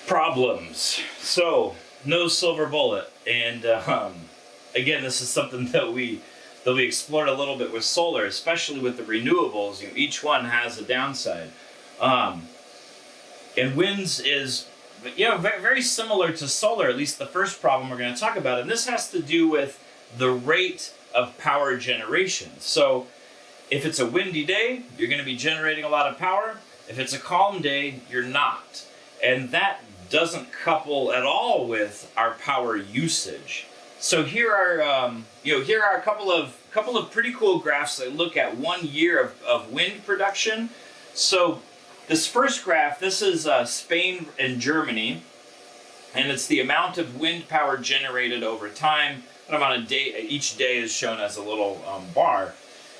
Problems. So, no silver bullet. And again, this is something that we explored a little bit with solar, especially with the renewables. You know, each one has a downside. And winds is, very, very similar to solar, at least the first problem we're going to talk about. And this has to do with the rate of power generation. So if it's a windy day, you're going to be generating a lot of power. If it's a calm day, you're not. And that doesn't couple at all with our power usage. So here are a couple of pretty cool graphs that look at 1 year of wind production. So this first graph, this is Spain and Germany, and it's the amount of wind power generated over time. And on a day, each day is shown as a little bar.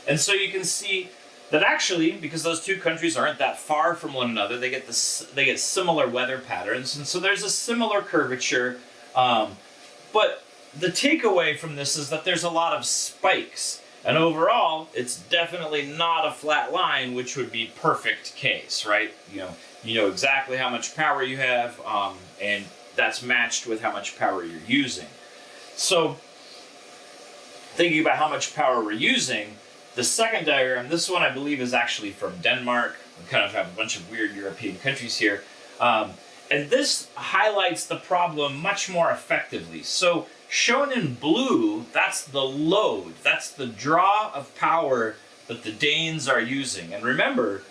And so you can see that actually, because those two countries aren't that far from one another, they get similar weather patterns, and so there's a similar curvature. But the takeaway from this is that there's a lot of spikes, and overall, it's definitely not a flat line, which would be perfect case, right? You know exactly how much power you have, and that's matched with how much power you're using. So, thinking about how much power we're using. The second diagram, this one I believe is actually from Denmark. We kind of have a bunch of weird European countries here. And this highlights the problem much more effectively. So shown in blue, that's the load. That's the draw of power that the Danes are using. And remember,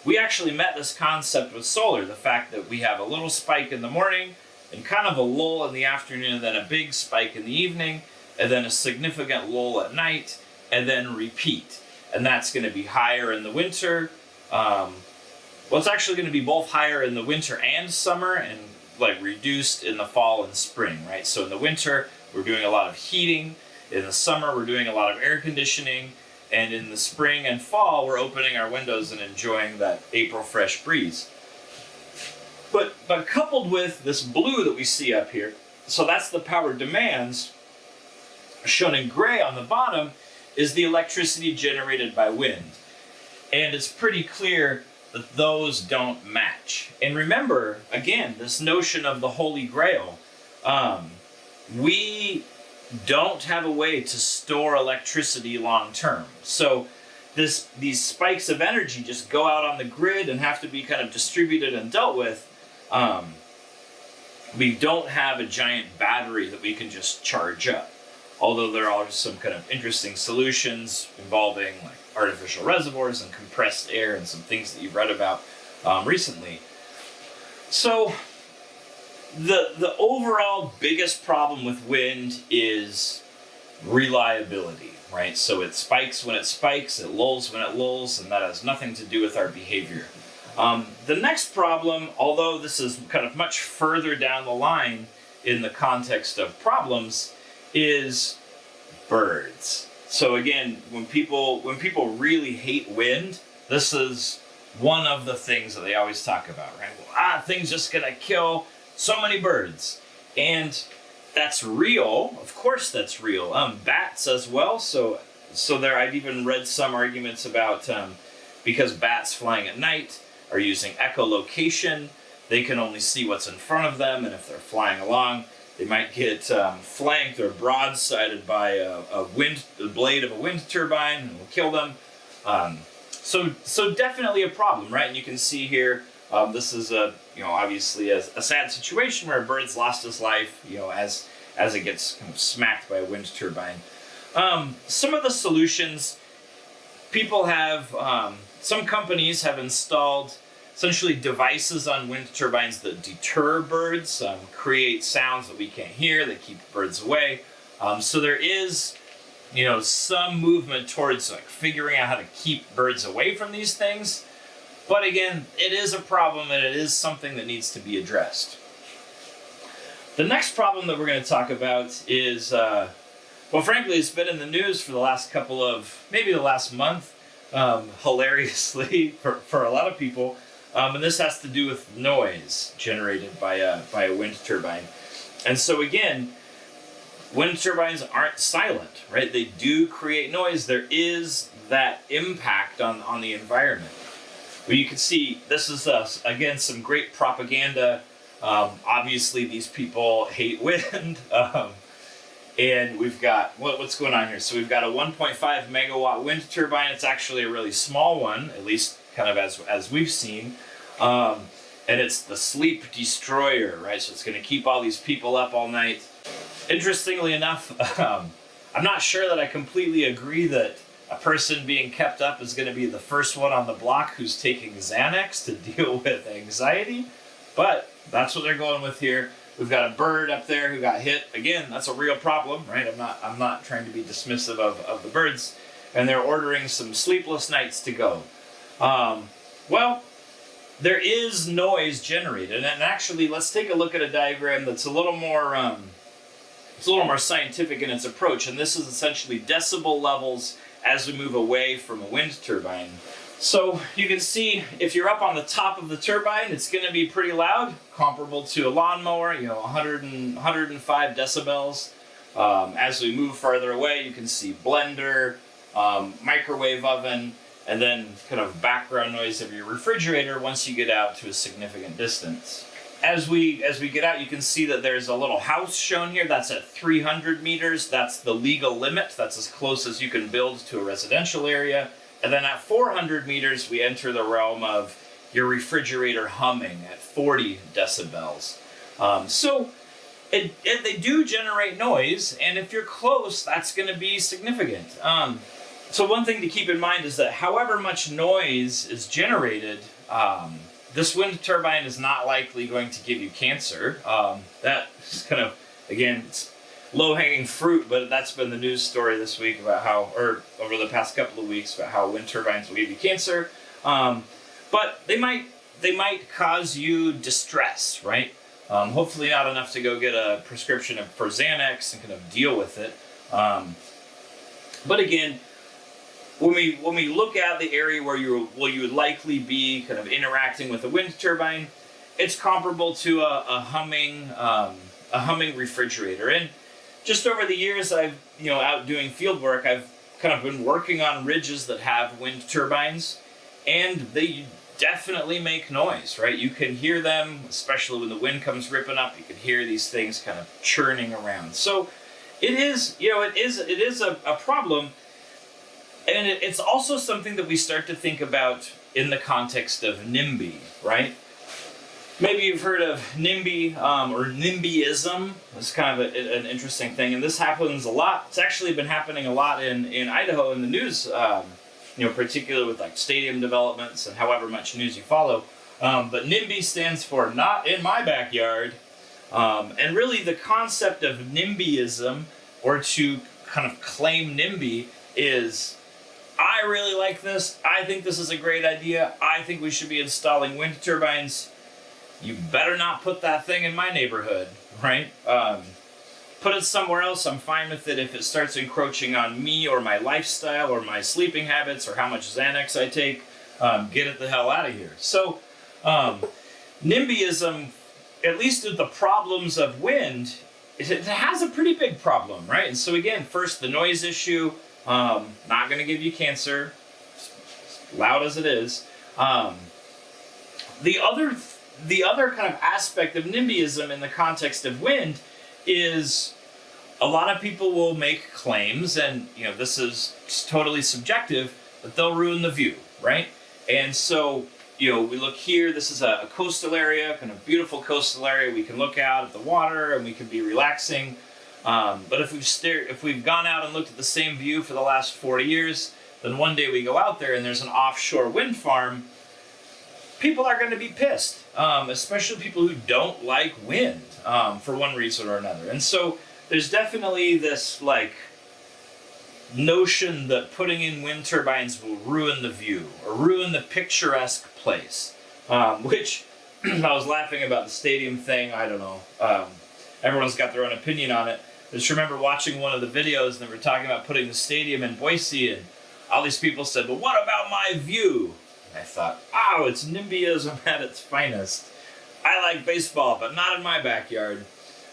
we actually met this concept with solar, the fact that we have a little spike in the morning and kind of a lull in the afternoon, and then a big spike in the evening, and then a significant lull at night, and then repeat. And that's going to be higher in the winter. It's actually going to be both higher in the winter and summer, and reduced in the fall and spring, right? So in the winter, we're doing a lot of heating. In the summer, we're doing a lot of air conditioning. And in the spring and fall, we're opening our windows and enjoying that April fresh breeze. But coupled with this blue that we see up here, so that's the power demands, shown in gray on the bottom, is the electricity generated by wind. And it's pretty clear that those don't match. And remember, again, this notion of the Holy Grail. We don't have a way to store electricity long term. So these spikes of energy just go out on the grid and have to be kind of distributed and dealt with. We don't have a giant battery that we can just charge up. Although there are some kind of interesting solutions involving artificial reservoirs and compressed air and some things that you've read about recently. So the overall biggest problem with wind is reliability, right? So it spikes when it spikes, it lulls when it lulls, and that has nothing to do with our behavior. The next problem, although this is kind of much further down the line in the context of problems, is birds. So again, when people really hate wind, this is one of the things that they always talk about, right? Well, things just gonna kill so many birds. And that's real. Of course that's real. Bats as well. So there, I've even read some arguments about because bats flying at night are using echolocation, they can only see what's in front of them, and if they're flying along, they might get flanked or broadsided by the blade of a wind turbine, and will kill them. So definitely a problem, right? And you can see here, this is obviously a sad situation where a bird's lost his life, as it gets kind of smacked by a wind turbine. Some of the solutions people have, some companies have installed essentially devices on wind turbines that deter birds, create sounds that we can't hear, that keep birds away. So there is, some movement towards figuring out how to keep birds away from these things. But again, it is a problem, and it is something that needs to be addressed. The next problem that we're going to talk about is, frankly, it's been in the news for the last maybe the last month, hilariously for a lot of people. And this has to do with noise generated by a wind turbine. And so again, wind turbines aren't silent, right? They do create noise. There is that impact on the environment. Well, you can see this is, again, some great propaganda Obviously, these people hate wind. And we've got, what's going on here? So we've got a 1.5 megawatt wind turbine. It's actually a really small one, at least kind of as we've seen. And it's the sleep destroyer, right? So it's going to keep all these people up all night. Interestingly enough, I'm not sure that I completely agree that a person being kept up is going to be the first one on the block who's taking Xanax to deal with anxiety, but that's what they're going with here. We've got a bird up there who got hit. Again, that's a real problem, right? I'm not trying to be dismissive of the birds. And they're ordering some sleepless nights to go. Well, there is noise generated, and actually, let's take a look at a diagram that's a little more scientific in its approach. And this is essentially decibel levels as we move away from a wind turbine. So you can see if you're up on the top of the turbine, it's going to be pretty loud, comparable to a lawnmower, 105 decibels. As we move farther away, you can see blender, microwave oven, and then kind of background noise of your refrigerator once you get out to a significant distance. As we get out, you can see that there's a little house shown here. That's at 300 meters. That's the legal limit. That's as close as you can build to a residential area. And then at 400 meters, we enter the realm of your refrigerator humming at 40 decibels. So they do generate noise, and if you're close, that's going to be significant. So one thing to keep in mind is that however much noise is generated, this wind turbine is not likely going to give you cancer. That is kind of, again, it's low-hanging fruit, but that's been the news story this week about how, or over the past couple of weeks, about how wind turbines will give you cancer. But they might cause you distress, right? Hopefully not enough to go get a prescription for Xanax and kind of deal with it. But again, when we look at the area where you would likely be kind of interacting with a wind turbine, it's comparable to a humming refrigerator. And just over the years I've out doing field work, I've kind of been working on ridges that have wind turbines, and they definitely make noise, right? You can hear them, especially when the wind comes ripping up. You can hear these things kind of churning around. So it is a problem, and it's also something that we start to think about in the context of NIMBY, right? Maybe you've heard of NIMBY or NIMBYism. It's kind of an interesting thing, and this happens a lot. It's actually been happening a lot in Idaho in the news, particularly with like stadium developments and however much news you follow. But NIMBY stands for Not in My Backyard, and really the concept of NIMBYism, or to kind of claim NIMBY, is I really like this. I think this is a great idea. I think we should be installing wind turbines. You better not put that thing in my neighborhood, right? Put it somewhere else. I'm fine with it if it starts encroaching on me or my lifestyle or my sleeping habits or how much Xanax I take. Get it the hell out of here. So NIMBYism, at least with the problems of wind, it has a pretty big problem, right? And so again, first the noise issue, not going to give you cancer, loud as it is. The other kind of aspect of NIMBYism in the context of wind is a lot of people will make claims, and this is totally subjective, but they'll ruin the view, right? And so we look here. This is a coastal area, kind of beautiful coastal area. We can look out at the water and we can be relaxing. But if we've gone out and looked at the same view for the last 40 years, then one day we go out there and there's an offshore wind farm. People are going to be pissed, especially people who don't like wind for one reason or another. And so there's definitely this notion that putting in wind turbines will ruin the view or ruin the picturesque place, which I was laughing about the stadium thing. I don't know. Everyone's got their own opinion on it. I just remember watching one of the videos and they were talking about putting the stadium in Boise, and all these people said, well, what about my view? And I thought, oh, it's NIMBYism at its finest. I like baseball, but not in my backyard.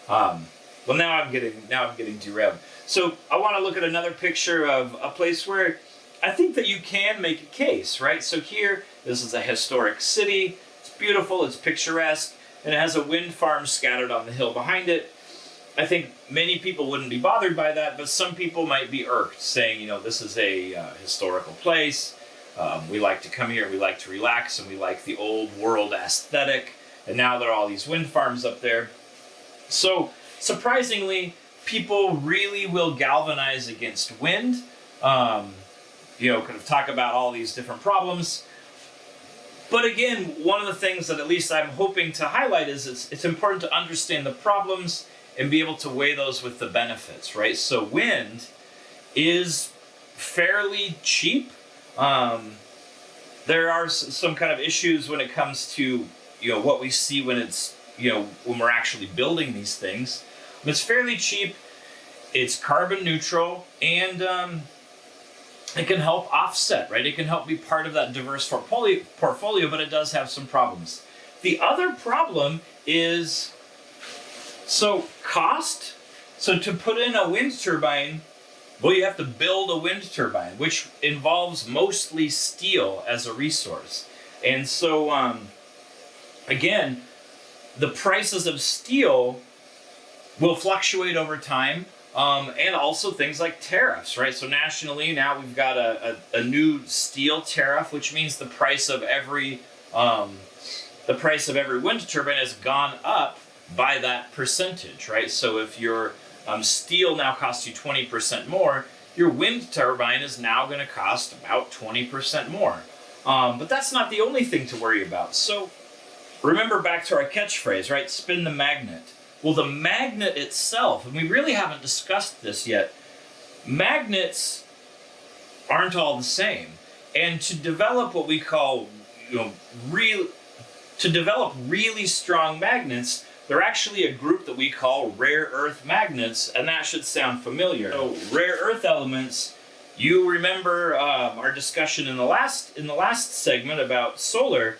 Well, now I'm getting derailed. So I want to look at another picture of a place where I think that you can make a case, right? So here, this is a historic city. It's beautiful. It's picturesque. and it has a wind farm scattered on the hill behind it. I think many people wouldn't be bothered by that, but some people might be irked, saying, this is a historical place. We like to come here, we like to relax, and we like the old world aesthetic. And now there are all these wind farms up there. So, surprisingly, people really will galvanize against wind. Kind of talk about all these different problems. But again, one of the things that at least I'm hoping to highlight is it's important to understand the problems and be able to weigh those with the benefits, right? So wind is fairly cheap. There are some kind of issues when it comes to, what we see when it's, when we're actually building these things. But it's fairly cheap, it's carbon neutral, and it can help offset, right? It can help be part of that diverse portfolio, but it does have some problems. The other problem is, cost. So to put in a wind turbine, well, you have to build a wind turbine, which involves mostly steel as a resource. And so, again, the prices of steel will fluctuate over time, and also things like tariffs, right? So nationally, now we've got a new steel tariff, which means the price of every wind turbine has gone up by that percentage, right? So if your steel now costs you 20% more, your wind turbine is now going to cost about 20% more. But that's not the only thing to worry about. So remember back to our catchphrase, right? Spin the magnet. Well, the magnet itself, and we really haven't discussed this yet, magnets aren't all the same. And to develop what we call, to develop really strong magnets, they're actually a group that we call rare earth magnets, and that should sound familiar. So rare earth elements, you remember our discussion in the last segment about solar.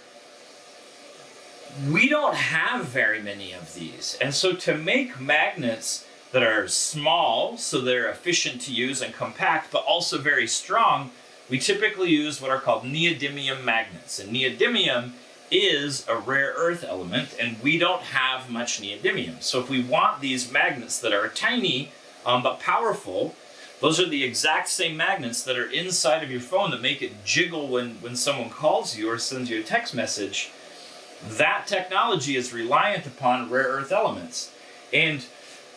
We don't have very many of these. And so to make magnets that are small, so they're efficient to use and compact, but also very strong, we typically use what are called neodymium magnets. And neodymium is a rare earth element, and we don't have much neodymium. So if we want these magnets that are tiny but powerful, those are the exact same magnets that are inside of your phone that make it jiggle when someone calls you or sends you a text message. That technology is reliant upon rare earth elements. And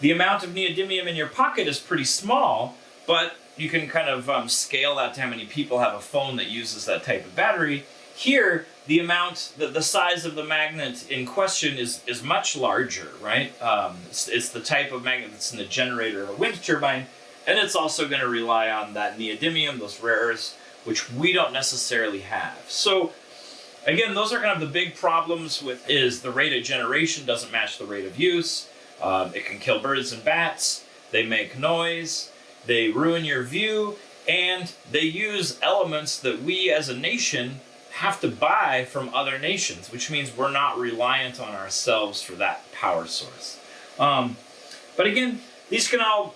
the amount of neodymium in your pocket is pretty small, but you can kind of scale that to how many people have a phone that uses that type of battery. Here, the size of the magnet in question is much larger, right? It's the type of magnet that's in the generator of a wind turbine, and it's also going to rely on that neodymium, those rare earths, which we don't necessarily have. So, again, those are kind of the big problems with is the rate of generation doesn't match the rate of use. It can kill birds and bats. They make noise. They ruin your view, and they use elements that we as a nation have to buy from other nations, which means we're not reliant on ourselves for that power source. But again, these can all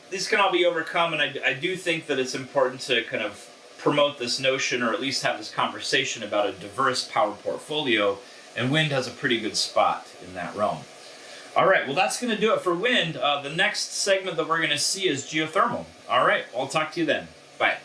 be overcome, and I do think that it's important to kind of promote this notion, or at least have this conversation about a diverse power portfolio, and wind has a pretty good spot in that realm. All right, well, that's going to do it for wind. The next segment that we're going to see is geothermal. All right, I'll talk to you then. Bye.